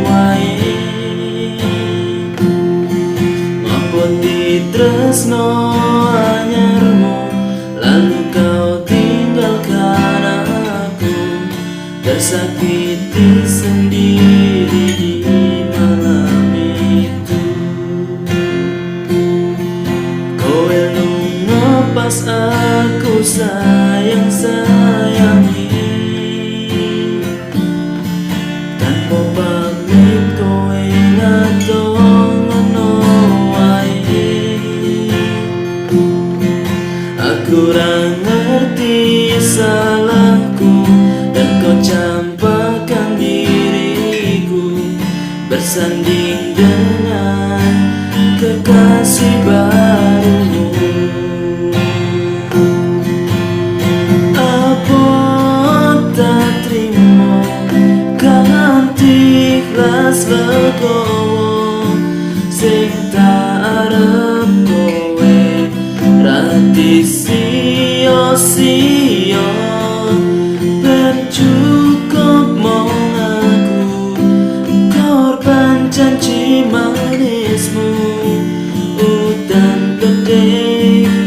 wae ngopo ditresno anyarmu lalu kau tinggalkan aku tersakiti sendiri di malam itu. Kowe lunga pas aku sayang-sayangi tanpa pamit kowe ngadong ngono wae. Aku ra ngerti salahku dan kau campakkan diriku bersanding dengan kekasih barumu. Apa tak terima ganti ikhlas legowo sing tak arep kowe rati sia-sia ben cukup mong aku korban janji manismu udan gede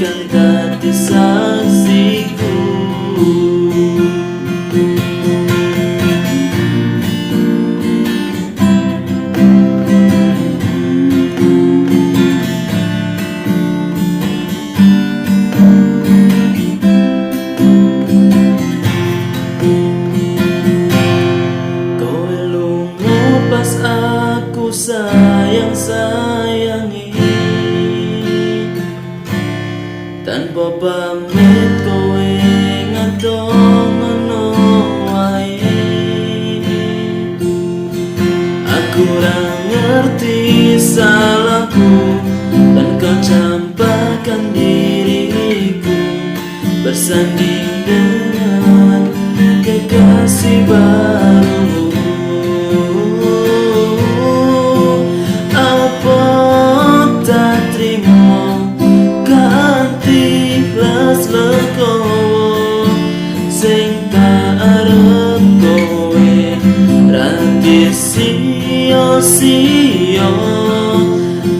kang dadi saksiku. Pas aku sayang-sayangi tanpa pamit kowe ngadong ngono wae. Aku ra ngerti salahku dan kau campakkan diriku bersanding dengan kekasih baru. Sing tak arep kowe rati sia-sia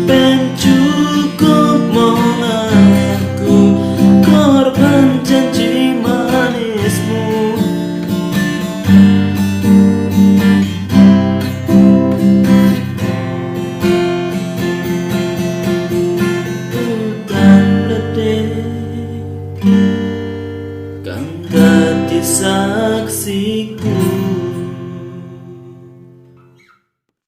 ben cukup mong aku korban janji manismu. Udan ledek kang dadi saksiku.